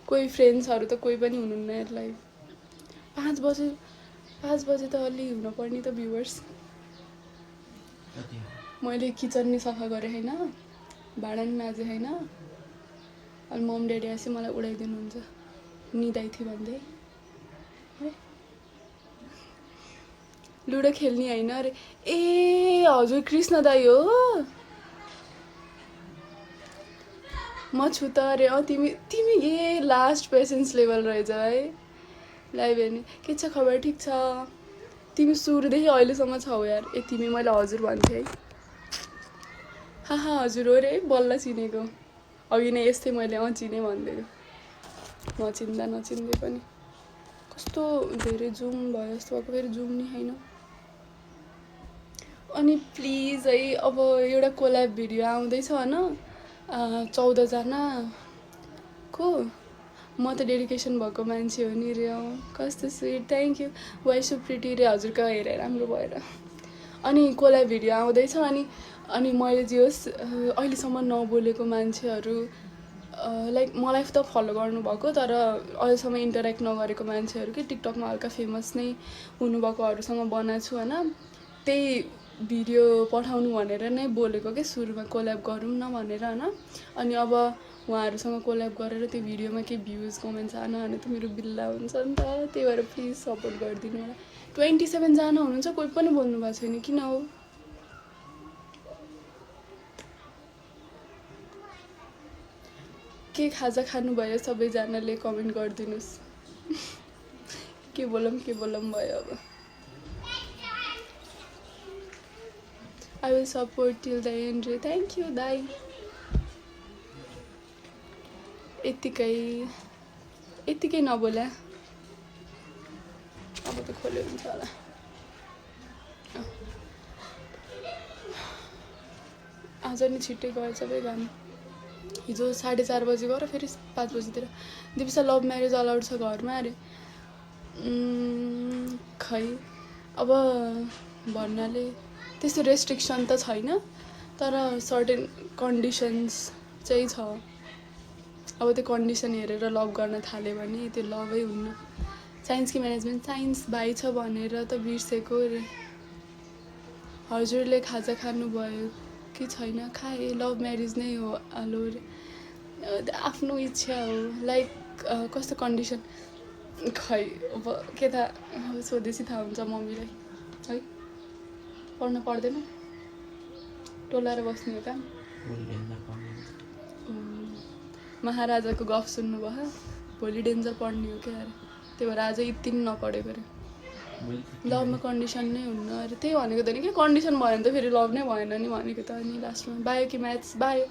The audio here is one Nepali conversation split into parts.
कोही फ्रेन्ड्सहरू त कोही पनि हुनुहुन्न यार लाइभ 5 बजे त अलि हुनुपर्ने त भ्युवर्स मैले किचन नि सफा गरेँ होइन भाँडा नि माझेँ होइन अनि मम ड्याडी आएपछि मलाई उडाइदिनुहुन्छ निदाइ थियो भन्दै लुडो खेल्ने होइन अरे ए हजुर कृष्ण दाई हो म छु त अरे तिमी तिमी ए लास्ट पेसेन्स लेभल रहेछ है लाइभ हेर्ने के छ खबर ठिक छ तिमी सुरुदेखि अहिलेसम्म छौ यार ए तिमी मैले हजुर भन्थेँ है हा हजुर हो रे बल्ल चिनेको अघि नै यस्तै मैले चिने भनिदिएको नचिन्दा नचिन्दै पनि कस्तो धेरै जुम भयो जस्तो भएको फेरि जुम नि होइन अनि प्लिज है अब एउटा कोल्याब भिडियो आउँदैछ होइन 14 जनाको म त डेडिकेसन भएको मान्छे हो नि रे कस्तो sweet thank you why so pretty रे हजुरको हेरेर राम्रो भएर अनि कोल्याब भिडियो आउँदैछ अनि मैले जे होस् अहिलेसम्म नबोलेको मान्छेहरू लाइक मलाई त फलो गर्नुभएको तर अहिलेसम्म इन्टरेक्ट नगरेको मान्छेहरू कि टिकटकमा हल्का फेमस नै हुनुभएकोहरूसँग बनाएको छु होइन त्यही भिडियो पठाउनु भनेर नै बोलेको के सुरुमा कोल्याब गरौँ न भनेर होइन अनि अब उहाँहरूसँग कोल्याब गरेर त्यो भिडियोमा केही भ्युज कमेन्ट्स आएन भने त मेरो बिल्ला हुन्छ नि त त्यही भएर प्लिज सपोर्ट गरिदिनु होला 27 जना हुनुहुन्छ कोही पनि बोल्नु भएको छैन किन हो के खाजा खानुभयो सबैजनाले कमेन्ट गरिदिनुहोस् के बोलौँ भयो अब I will support till the end. Thank you, दाई यतिकै नबोला अब त खोल्यो हुन्छ होला आज नि छिट्टै गयो सबै काम हिजो 4:30 बजी गएर फेरि 5 बजीतिर दिपिसा लभ म्यारेज अलाउड छ घरमा अरे खै अब भन्नाले त्यस्तो रेस्ट्रिक्सन त छैन तर सर्टेन कन्डिसन्स चाहिँ छ अब त्यो कन्डिसन हेरेर लभ गर्न थाल्यो भने त्यो लभै हुन्न साइन्स कि म्यानेजमेन्ट साइन्स भाइ छ भनेर त बिर्सेको रे हजुरले खाजा खानुभयो कि छैन खाएँ लभ म्यारेज नै हो आलो रे आफ्नो इच्छा हो लाइक कस्तो कन्डिसन खै अब के थाहा सोधेपछि थाहा हुन्छ मम्मीलाई है पढ्न पर्दैन टोलाएर बस्ने हो काम महाराजाको गफ सुन्नुभयो भोलि डेन्जर पढ्ने हो क्या अरे त्यही भएर आज यति पनि नपढेको अरे लभमा कन्डिसन नै हुन्न अरे त्यही भनेको त नि के कन्डिसन भयो भने त फेरि लभ नै भएन नि भनेको त अनि लास्टमा बायो कि म्याथ्स बायो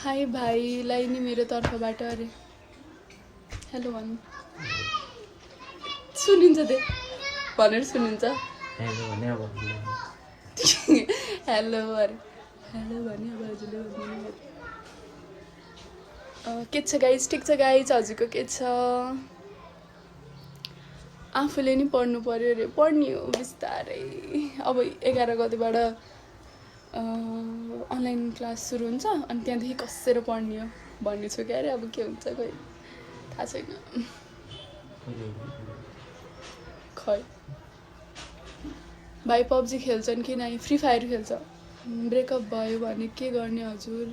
हाई भाइलाई नि मेरो तर्फबाट अरे हेलो भन्नु सुनिन्छ त्यो भनेर सुनिन्छ हेलो भने अब हेलो अरे हेलो भने अब हजुरले भन्नु के छ गाइज ठिक छ गाइज हजुरको के छ आफूले नि पढ्नु पर्यो अरे पढ्ने हो बिस्तारै अब 11 गतेबाट अनलाइन क्लास सुरु हुन्छ अनि त्यहाँदेखि कसेर पढ्ने हो भन्ने छु क्या अरे अब के हुन्छ खोइ थाहा छैन खै भाइ पब्जी खेल्छन् कि नै फ्री फायर खेल्छ ब्रेकअप भयो भने के गर्ने हजुर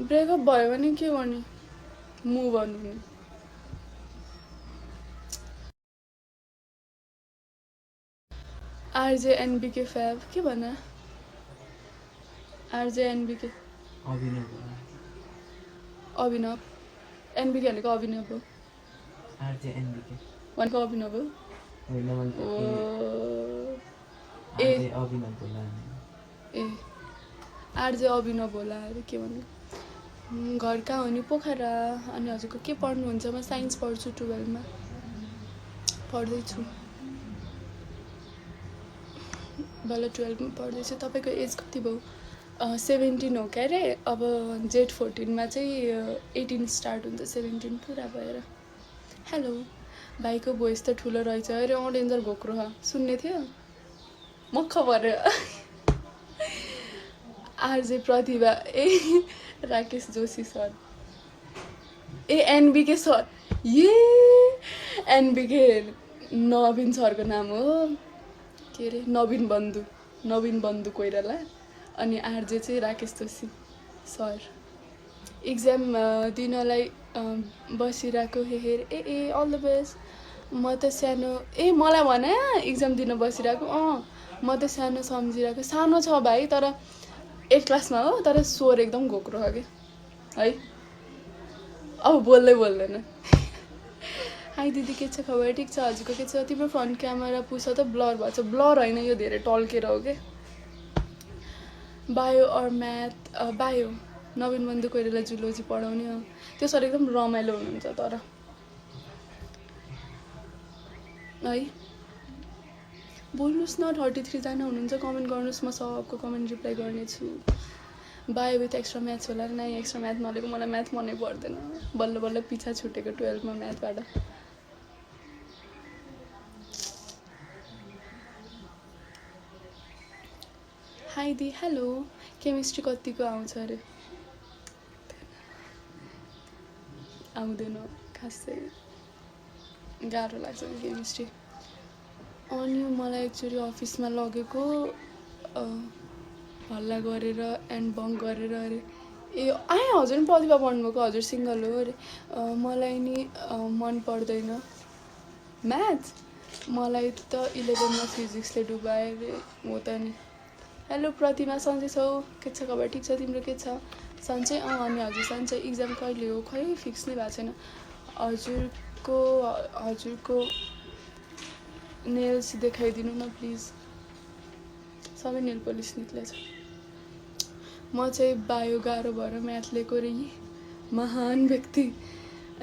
ब्रेकअप भयो भने के गर्ने मुभ अन हुने आरजे एनबीके फ्याब के भन आरजे एनबीके अभिनव एनबीके भनेको अभिनव हो आरजे एनबीके भनेको अभिनव हो ए आरजे अभिनव होला अरे के भन्नु घर कहाँ हो नि पोखरा अनि हजुरको के पढ्नुहुन्छ म साइन्स पढ्छु 12 मा पढ्दैछु बल्ल 12 मा पढ्दैछु तपाईँको एज कति भयो 17 हो क्या अरे अब जेठ 14 मा चाहिँ 18 स्टार्ट हुन्छ 17 पुरा भएर हेलो भाइको भोइस त ठुलो रहेछ अरे डेन्जर घोक्रो सुन्ने थियो मक्ख पऱ्यो आरजे प्रतिभा ए राकेश जोशी सर ए एनबिके सर ये एनबिके नवीन सरको नाम हो के अरे नवीन बन्धु कोइराला अनि आरजे चाहिँ राकेश जोशी सर इक्जाम दिनलाई बसिरहेको हेर ए अल द बेस्ट म त सानो ए मलाई भने इक्जाम दिन बसिरहेको म त सानो सम्झिरहेको सानो छ भाइ तर 8 क्लासमा हो तर स्वर एकदम घोक्रो हो कि है अब बोल्दैन हाई दिदी के छ खबर ठिक छ हजुरको के छ तिम्रो फ्रन्ट क्यामेरा पुछ त ब्लर भएको छ ब्लर होइन यो धेरै टल्केर हो कि बायो अर म्याथ बायो नवीन बन्धु कोइराला जुलोजी पढाउने हो त्यो सर एकदम रमाइलो हुनुहुन्छ तर है बोल्नुहोस् न 33 जना हुनुहुन्छ कमेन्ट गर्नुहोस् म सबको कमेन्ट रिप्लाई गर्नेछु बायो विथ एक्स्ट्रा म्याथ्स होला नै एक्स्ट्रा म्याथ नलेको मलाई म्याथ मनै पर्दैन बल्ल बल्ल पिछा छुटेको 12 मा म्याथबाट हाई दि हेलो केमिस्ट्री कतिको आउँछ अरे आउँदैन खासै गाह्रो लाग्छ केमिस्ट्री अनि मलाई एक्चुअली अफिसमा लगेको हल्ला गरेर एन्ड बङ्क गरेर अरे ए हजुर नि प्रतिभा पढ्नुभएको हजुर सिङ्गल हो अरे मलाई नि मन पर्दैन म्याथ मलाई त 11मा फिजिक्सले डुबायो अरे हो त नि हेलो प्रतिभा सन्चै छौ के छ खबर ठिक छ तिम्रो के छ सन्चै अनि हजुर सन्चै इक्जाम कहिले हो खै फिक्स नै भएको छैन हजुरको नेल्स देखाइदिनु न प्लिज सबै नेल पोलिस निक्लेछ म चाहिँ बायो गाह्रो भएर म्याथ लिएको रे महान व्यक्ति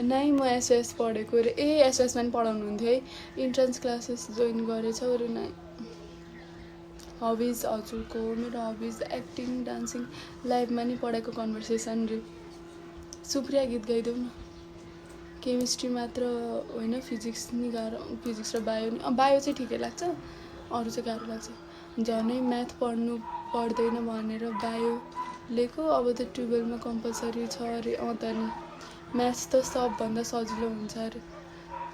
नै म एसएस पढेको रे ए एसएसमा पनि पढाउनुहुन्थ्यो है इन्ट्रान्स क्लासेस जोइन गरेछौ अरे नै हबिज हजुरको मेरो हबिज एक्टिङ डान्सिङ लाइभमा नि पढाएको कन्भर्सेसन रे सुप्रिया गीत गाइदेऊ न केमिस्ट्री मात्र होइन फिजिक्स नि गाह्रो फिजिक्स र बायो नि बायो चाहिँ ठिकै लाग्छ अरू चाहिँ गाह्रो लाग्छ झनै म्याथ पढ्नु पर्दैन भनेर बायो लिएको अब त 12मा कम्पलसरी छ अरे त नि म्याथ्स त सबभन्दा सजिलो हुन्छ अरे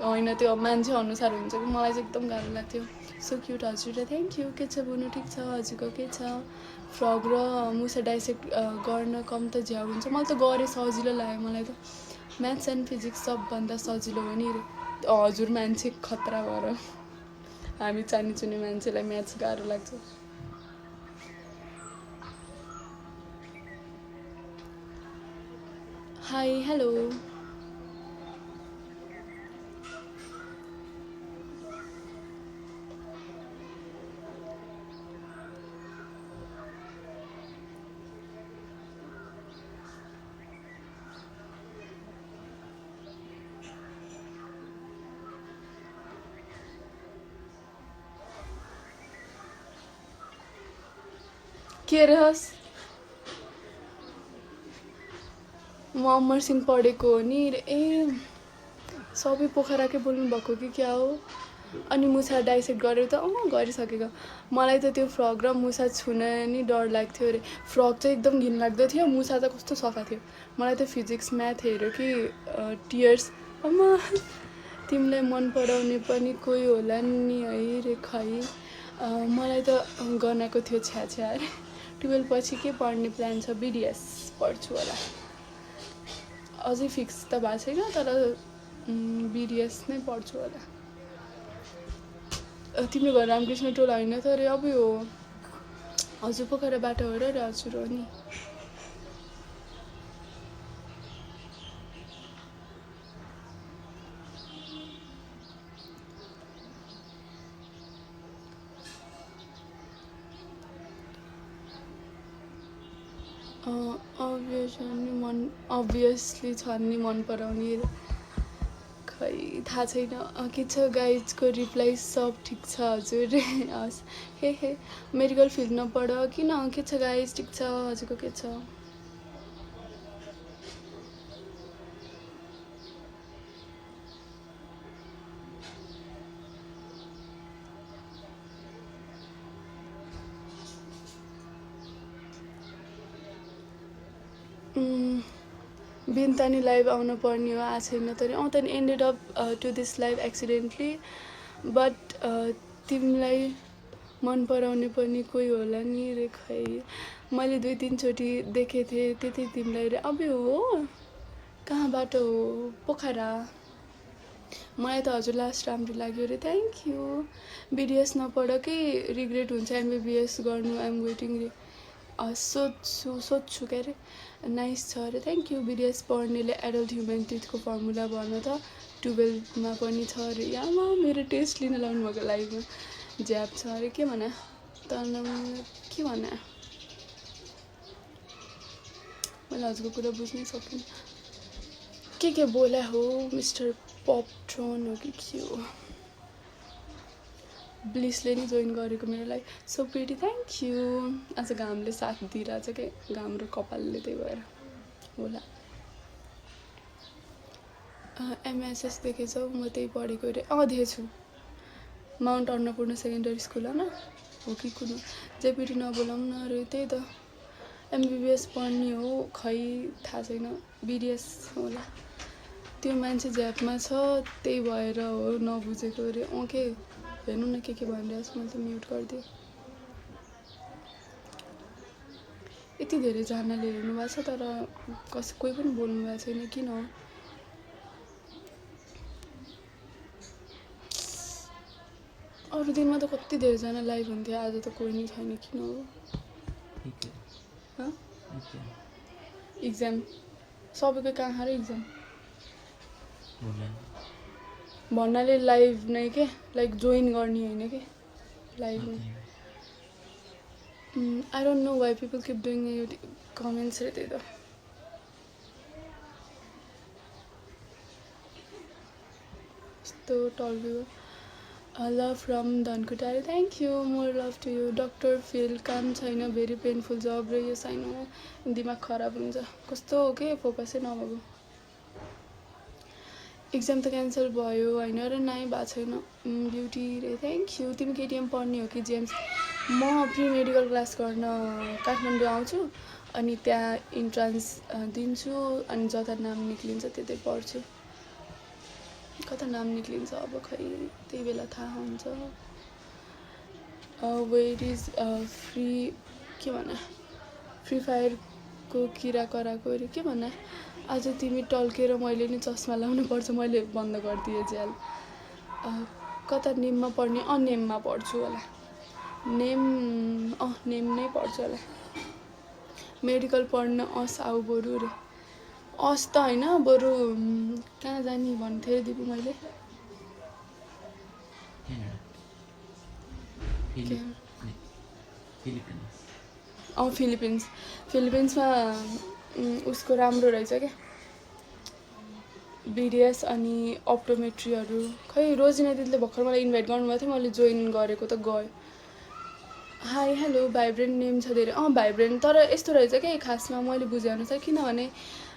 होइन त्यो मान्छे अनुसार हुन्छ कि मलाई चाहिँ एकदम गाह्रो लाग्थ्यो सो क्युट हजुर थ्याङ्क यू के छ बुनु ठिक छ हजुरको के छ फ्रग र मुसा डाइसेक्ट गर्न कम त झ्याउ हुन्छ मलाई त गरेँ सजिलो लाग्यो मलाई त म्याथ्स एन्ड फिजिक्स सबभन्दा सजिलो हो नि हजुर मान्छे खतरा भएर हामी चानी चुने मान्छेलाई म्याथ्स गाह्रो लाग्छ हाई हेलो के रहस् म अमर सिंह पढेको हो नि ए सबै पोखराकै बोल्नु भएको कि क्या हो अनि मुसा डाइसेक्ट गरेर त गरिसकेको मलाई त त्यो फ्रग र मुसा छुन नि डर लाग्थ्यो अरे फ्रग चाहिँ एकदम घिनलाग्दो थियो मुसा त कस्तो सफा थियो मलाई त फिजिक्स म्याथ हेऱ्यो कि टियर्स अम्मा तिमीलाई मन पराउने पनि कोही होला नि है रे खै मलाई त गनाएको थियो छ्या अरे 12 पछि के पढ्ने प्लान छ बिडिएस पढ्छु होला अझै फिक्स त भएको छैन तर बिडिएस नै पढ्छु होला तिम्रो घर रामकृष्ण टोला होइन त अरे अब हो हजुर पोखरा बाटो हो र हजुर हो नि अभियसली छन् नि मन पराउने खै थाहा छैन के छ गाइजको रिप्लाई सब ठिक छ हजुर हस् हे मेडिकल फिल्ड नपढ किन के छ गाइज ठिक छ हजुरको के छ बिन्तानी लाइभ आउनु पर्ने हो, आएको छैन तर त ended up to this live accidentally but तिमीलाई मन पराउने पनि कोही होला नि रे खै मैले 2-3 चोटि देखेको थिएँ त्यति तिमीलाई रे अबे हो कहाँबाट हो पोखरा मलाई त हजुर लास्ट राम्रो लाग्यो रे थ्याङ्क यू बिडिएस नपढ कि रिग्रेट हुन्छ एमबिबिएस गर्नु आइएम वेटिङ रे सोध्छु के अरे नाइस छ अरे थ्याङ्क यू बिडिएस पढ्नेले एडल्ट ह्युमेनिटिजको फर्मुला भर्न त 12मा पनि छ अरे यामा मेरो टेस्ट लिन लाउनु भएको लाइफमा ज्याप छ अरे के भन के भन मैले हजुरको कुरा बुझ्नै सकिनँ के बोला हो मिस्टर पपट्रोन हो कि के हो ब्लिसले नि जोइन गरेको मेरो life so pretty thank you आज घामले साथ दिइरहेछ के घाम र कपालले त्यही भएर होला एमएसएस देखेछौ म त्यही पढेको अरे दिएछु माउन्ट अन्नपूर्ण सेकेन्डरी स्कुल होइन हो कि कुन जेपिटी नबोलाउँ न अरे त्यही त एमबिबिएस पढ्ने हो खै थाहा छैन बिडिएस होला त्यो मान्छे ज्यापमा छ त्यही भएर हो नबुझेको अरे के हेर्नु न के भनिरहेछ मैले त म्युट गरिदिएँ यति धेरैजनाले हेर्नु भएको छ तर कोही पनि बोल्नु भएको छैन किन हो अरू दिनमा त कति धेरैजना लाइभ हुन्थ्यो आज त कोही नै छैन किन हो इक्जाम सबैको कहाँ र इक्जाम भन्नाले लाइभ नै के लाइक जोइन गर्ने होइन के live I don't know why people keep doing comments रे त्यही त यस्तो टल्बियो लभ फ्रम धनकुटारे thank you more love to you doctor Phil काम छैन भेरी पेनफुल जब र यो साइनो दिमाग खराब हुन्छ कस्तो हो के फोकसै नभएको इक्जाम त क्यान्सल भयो होइन र नाइ भएको छैन ब्युटी रे थ्याङ्क यू तिमी केटिएम पढ्ने हो कि जेम्स म प्रि मेडिकल क्लास गर्न काठमाडौँ आउँछु अनि त्यहाँ इन्ट्रान्स दिन्छु अनि जता नाम निक्लिन्छ त्यतै पढ्छु कता नाम निक्लिन्छ अब खै त्यही बेला थाहा हुन्छ वेयर इज फ्री के भन फ्री फायरको किरा कराको अरे के भन आज तिमी टल्केर मैले नि चस्मा लाउनु पर्छ मैले बन्द गरिदिएँ ज्याल कता नेममा पढ्ने नेममा पढ्छु होला नेम नै पढ्छु होला मेडिकल पढ्न आऊ बरु रे त होइन बरु कहाँ जाने भन्थेँ रे दिपु मैले फिलिपिन्समा उसको राम्रो रहेछ क्या बिडिएस अनि अप्टोमेट्रीहरू खै रोजिना दिदीले भर्खर मलाई इन्भाइट गर्नुभएको थियो मैले जोइन गरेको त गयो हाई हेलो भाइब्रेन्ट नेम छ धेरै भाइब्रेन्ट तर यस्तो रहेछ क्या खासमा मैले बुझेअनुसार किनभने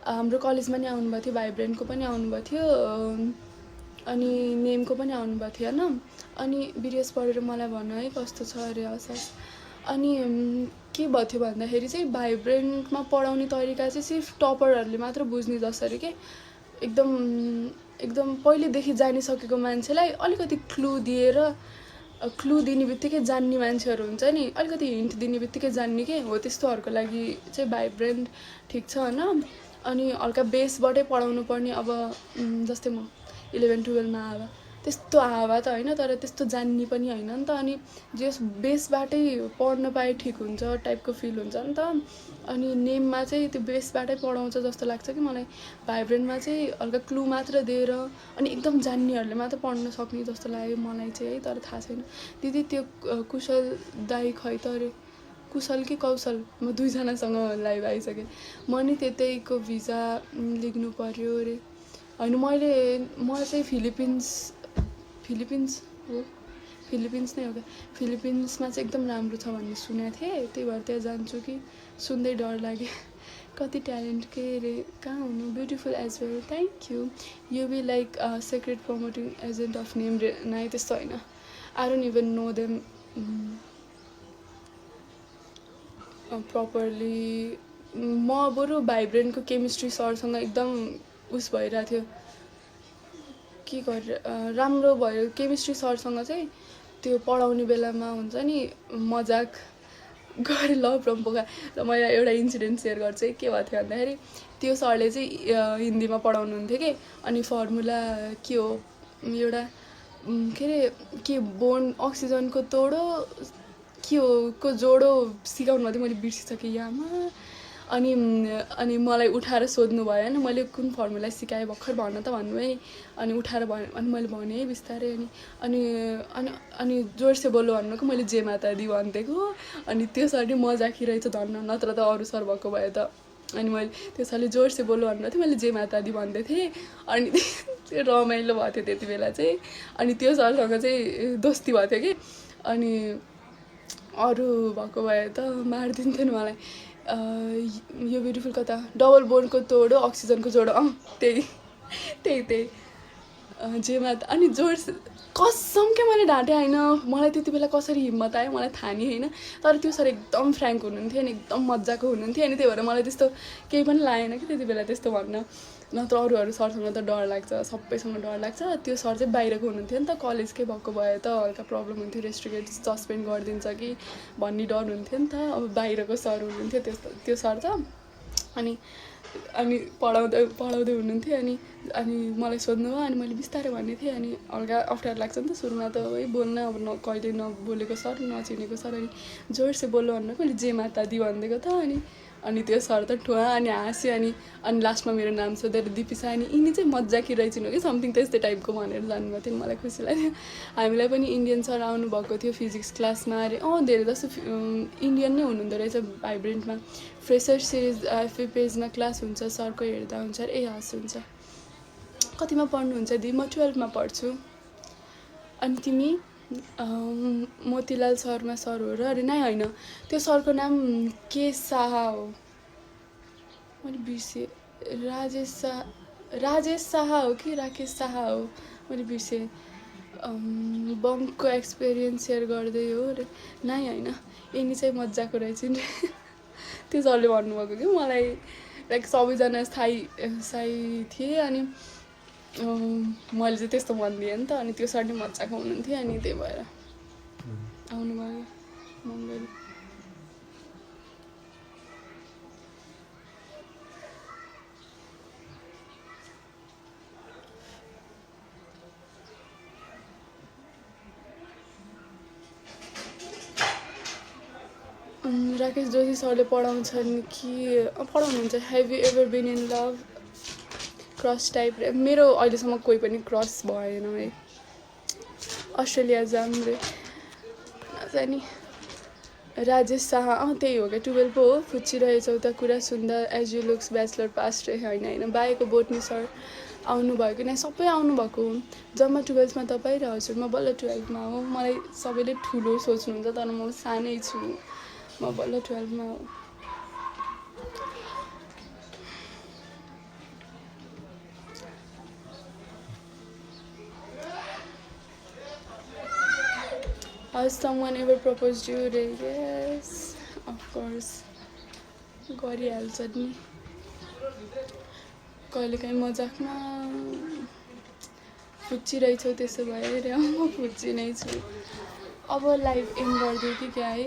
हाम्रो कलेजमा नि आउनुभएको थियो भाइब्रेन्टको पनि आउनुभएको थियो अनि नेमको पनि आउनुभएको थियो होइन अनि बिडिएस पढेर मलाई भन है कस्तो छ अरे हस् अनि के भयो थियो भन्दाखेरि चाहिँ भाइब्रेन्टमा पढाउने तरिका चाहिँ सिर्फ टपरहरूले मात्र बुझ्ने जसरी के एकदम पहिलेदेखि जानिसकेको मान्छेलाई अलिकति क्लु दिएर क्लु दिने बित्तिकै जान्ने मान्छेहरू हुन्छ नि अलिकति हिन्ट दिने बित्तिकै जान्ने के हो त्यस्तोहरूको लागि चाहिँ भाइब्रेन्ट ठिक छ होइन अनि हल्का बेसबाटै पढाउनु पर्ने अब जस्तै म 11-12मा आवा त्यस्तो आवा त होइन तर त्यस्तो जान्ने पनि होइन नि त अनि जस बेसबाटै पढ्न पाए ठिक हुन्छ टाइपको फिल हुन्छ नि त अनि नेममा चाहिँ त्यो बेसबाटै पढाउँछ जस्तो लाग्छ कि मलाई भाइब्रेन्टमा चाहिँ हल्का क्लु मात्र दिएर अनि एकदम जान्नेहरूले मात्र पढ्न सक्ने जस्तो लाग्यो मलाई चाहिँ है तर थाहा छैन दिदी त्यो कुशल दाई खै त अरे कुशल कि कौशल म दुईजनासँग लाइभ आइसकेँ म नि त्यतैको भिजा लिनु पर्यो अरे होइन म चाहिँ फिलिपिन्स नै हो क्या फिलिपिन्समा चाहिँ एकदम राम्रो छ भन्ने सुनेको थिएँ त्यही भएर त्यहाँ जान्छु कि सुन्दै डर लाग्यो कति ट्यालेन्ट के अरे कहाँ हुनु beautiful as well thank you you be like secret promoting agent of name नाइ त्यस्तो होइन I don't even know them properly म बरु भाइब्रेन्टको केमिस्ट्री सरसँग एकदम उस भइरहेको थियो के गरेर राम्रो भयो केमिस्ट्री सरसँग चाहिँ त्यो पढाउने बेलामा हुन्छ नि मजाक गरेर लभरम पोखा र मैले एउटा इन्सिडेन्ट सेयर गर्छु के भएको थियो भन्दाखेरि त्यो सरले चाहिँ हिन्दीमा पढाउनुहुन्थ्यो कि अनि फर्मुला के हो एउटा के अरे के बोन्ड अक्सिजनको तोडो के हो को जोडो सिकाउनु भएको थियो मैले बिर्सिसकेँ यहाँमा अनि मलाई उठाएर सोध्नु भयो होइन मैले कुन फर्मुला सिकाएँ भर्खर भन्न त भन्नुभयो नि अनि उठाएर भन्यो अनि मैले भनेँ है बिस्तारै अनि अनि अनि जोडसे बोल्नु भन्नुको मैले जे माता दी भनिदिएको अनि त्यो सर नि मजाकी रहेछ धन्न नत्र त अरू सर भएको भए त अनि मैले त्यो सरले जोडसे बोल्नु भन्नुभएको थियो मैले जे माता दी भन्दै थिएँ अनि त्यो रमाइलो भएको थियो त्यति बेला चाहिँ अनि त्यो सरसँग चाहिँ दोस्ती भएको थियो कि अनि अरू भएको भए त मारिदिन्थ्यो नि मलाई यो ब्युटिफुल कता डबल बोन्डको तोडो अक्सिजनको जोडो त्यही जेमा अनि जोड कसम के मैले ढाँटेँ होइन मलाई त्यति बेला कसरी हिम्मत आयो मलाई थाहा नि होइन तर त्यो सर एकदम फ्रेङ्क हुनुहुन्थ्यो अनि एकदम मजाको हुनुहुन्थ्यो अनि त्यही भएर मलाई त्यस्तो केही पनि लागेन कि त्यति बेला त्यस्तो भन्न नत्र अरू सरसँग त डर लाग्छ सबैसँग डर लाग्छ त्यो सर चाहिँ बाहिरको हुनुहुन्थ्यो नि त कलेजकै भएको भए त हल्का प्रब्लम हुन्थ्यो रेस्ट्रिकेट सस्पेन्ड गरिदिन्छ कि भन्ने डर हुन्थ्यो नि त अब बाहिरको सर हुनुहुन्थ्यो त्यो सर त अनि पढाउँदै हुनुहुन्थ्यो अनि मलाई सोध्नुभयो अनि मैले बिस्तारै भन्ने थिएँ अनि हल्का अप्ठ्यारो लाग्छ नि त सुरुमा त है बोल्न अब कहिले नबोलेको सर नचिनेको सर अनि जोडसे बोल्नु भन्नु मैले जे माता दी भनिदिएको त अनि त्यो सर त ठुवा अनि हाँस्यो अनि लास्टमा मेरो नाम सोधेर दिपिसा अनि यिनी चाहिँ मजाकी रहेछन् हो कि समथिङ त्यस्तै टाइपको भनेर जानुभएको थियो मलाई खुसी लाग्यो हामीलाई पनि इन्डियन सर आउनुभएको थियो फिजिक्स क्लासमा अरे धेरै जस्तो इन्डियन नै हुनुहुँदो रहेछ भाइब्रेन्टमा फ्रेसर सिरिज एफए पेजमा क्लास हुन्छ सरको हेर्दा हुन्छ ए हस् हुन्छ कतिमा पढ्नुहुन्छ दि म 12मा पढ्छु अनि तिमी मोतीलाल शर्मा सर हो र अरे नै होइन त्यो सरको नाम के शाह हो मैले बिर्सेँ राजेश शाह हो कि राकेश शाह हो मैले बिर्सेँ बङ्कको एक्सपिरियन्स सेयर गर्दै हो अरे नै होइन यिनी चाहिँ मजाको रहेछ नि त्यो सरले भन्नुभएको कि मलाई लाइक सबैजना साई थिए अनि मैले चाहिँ त्यस्तो भनिदिएँ नि त अनि त्यो सर नि मजाको हुनुहुन्थ्यो अनि त्यही भएर आउनुभयो मङ्गल राकेश जोशी सरले पढाउँछन् कि पढाउनुहुन्छ have you ever been in love crush type मेरो अहिलेसम्म कोही पनि क्रस भएन है अस्ट्रेलिया जाम रे जाने राजेश शाह त्यही हो क्या 12 पो हो फुच्चिरहेछौ त कुरा सुन्दा as you looks bachelor pass रे होइन बाहेको बोटनी सर आउनुभयो कि नै सबै आउनुभएको जम्मा 12मा तपाईँ र हजुर म बल्ल 12मा हो मलाई सबैले ठुलो सोच्नुहुन्छ तर म सानै छु म बल्ल 12मा हो Has someone ever proposed you? Yes, of course. गरिहाल्छ नि कहिलेकाहीँ मजाकमा फुच्चिरहेछौ त्यसो भए रे म फुच्ची नै छु अब लाइभ एन्ड गरिदियो कि क्या है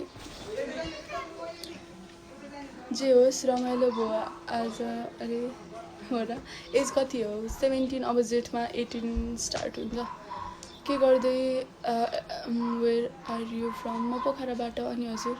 जे होस् रमाइलो भयो आज अरे हो र एज कति हो 17 अब जेठमा 18 स्टार्ट हुन्छ के गर्दै वेयर आर यु फ्रम म पोखराबाट अनि हजुर